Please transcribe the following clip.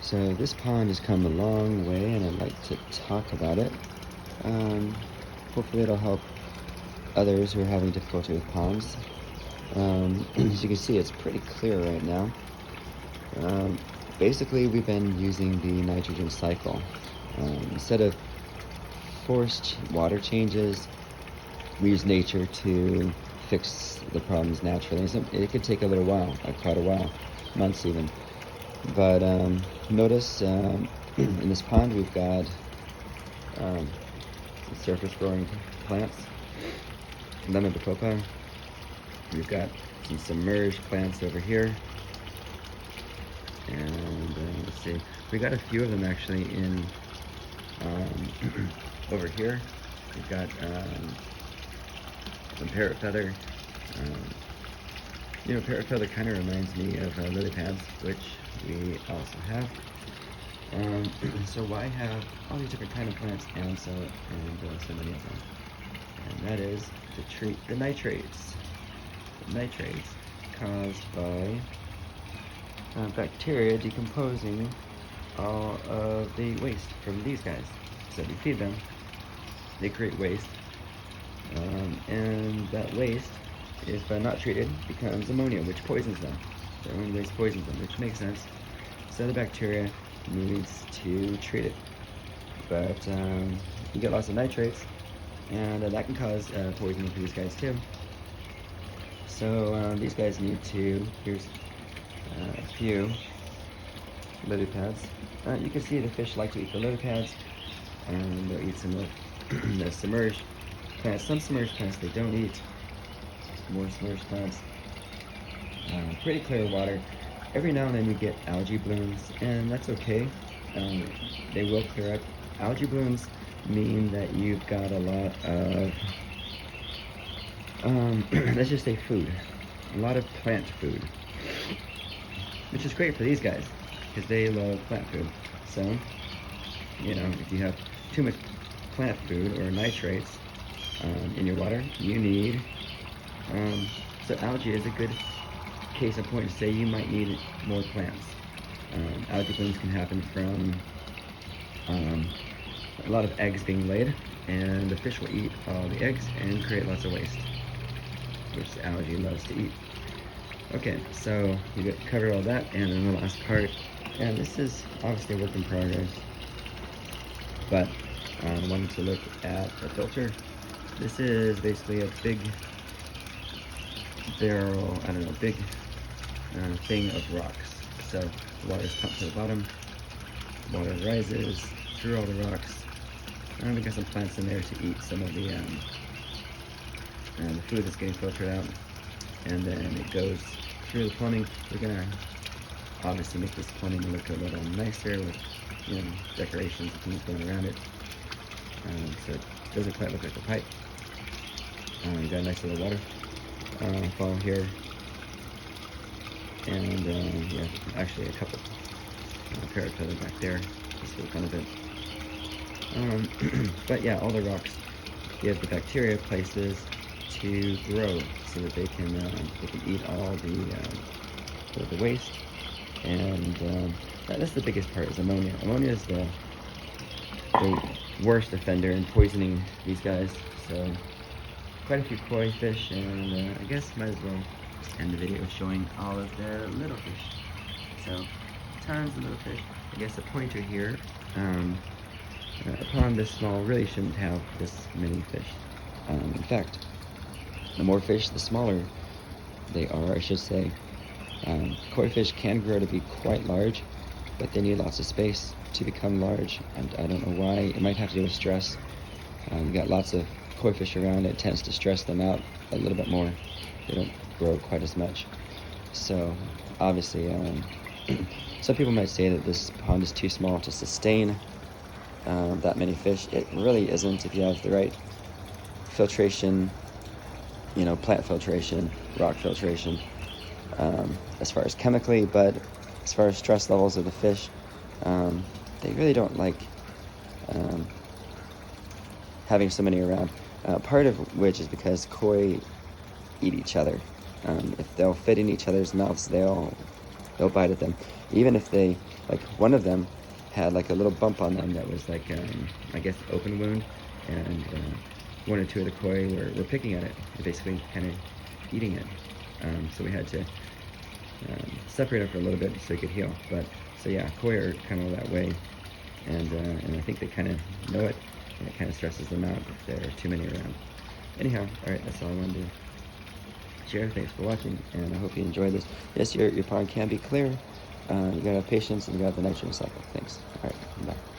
So this pond has come a long way, and I'd like to talk about it. Hopefully it'll help others who are having difficulty with ponds. As you can see, it's pretty clear right now. Basically, we've been using the nitrogen cycle. Instead of forced water changes, we use nature to fix the problems naturally. So it could take a little while, like quite a while, months even. But notice in this pond we've got surface growing plants, lemon bacopa. We've got some submerged plants over here, and let's see, we got a few of them actually in over here. We've got some parrot feather. Parrot feather kind of reminds me of lily pads, which we also have. So why have all these different kind of plants and so many of them? And that is to treat the nitrates. The nitrates caused by bacteria decomposing all of the waste from these guys. So we feed them, they create waste, and that waste is, if not treated, becomes ammonia, which poisons them. Their own waste poisons them, which makes sense. So the bacteria needs to treat it. But you get lots of nitrates, and that can cause poisoning for these guys too. So these guys need to, here's a few lily pads. You can see the fish like to eat the lily pads, and they'll eat some of the submerged plants. Some submerged plants they don't eat. More submerged plants. Pretty clear water. Every now and then you get algae blooms, and that's okay. They will clear up. Algae blooms mean that you've got a lot of, let's just say food. A lot of plant food. Which is great for these guys, because they love plant food. So, if you have too much plant food or nitrates in your water, you need, so algae is a good case in point to say you might need more plants. Algae blooms can happen from a lot of eggs being laid, and the fish will eat all the eggs and create lots of waste, which the algae loves to eat. Okay, so you covered all that, and then the last part, and this is obviously a work in progress, but I wanted to look at the filter. This is basically a big barrel, big thing of rocks. So the water is pumped to the bottom, water rises through all the rocks, and we got some plants in there to eat some of the food that's getting filtered out, and then it goes through the plumbing. We're gonna obviously make this plumbing look a little nicer with decorations and things going around it, so it doesn't quite look like a pipe. You got a nice little waterfall here, and yeah, actually a couple parrot feather back there, just for the fun of it. But yeah, all the rocks give the bacteria places to grow, so that they can eat all the waste, and that's the biggest part, is ammonia. Ammonia is the worst offender in poisoning these guys. So quite a few koi fish, and I guess might as well end the video showing all of their little fish. So tons of little fish. I guess the pointer here, a pond this small really shouldn't have this many fish. In fact, the more fish, the smaller they are, I should say. Koi fish can grow to be quite large, but they need lots of space to become large, and I don't know why. It might have to do with stress. You've got lots of koi fish around, it tends to stress them out a little bit more. They don't grow quite as much. So obviously, some people might say that this pond is too small to sustain that many fish. It really isn't if you have the right filtration, plant filtration, rock filtration, as far as chemically, but as far as stress levels of the fish, they really don't like having so many around. Part of which is because koi eat each other. If they'll fit in each other's mouths, they'll they'll bite at them. Even if they, like one of them had like a little bump on them that was like, I guess, open wound, and one or two of the koi were picking at it, basically kind of eating it. So we had to separate them for a little bit so it could heal. But so yeah, koi are kind of that way, and I think they kind of know it, and it kind of stresses them out if there are too many around. Anyhow, all right, that's all I wanted to share. Thanks for watching, and I hope you enjoyed this. Yes, your pond can be clear. You gotta have patience, and you gotta have the nitrogen cycle. Thanks. All right, bye.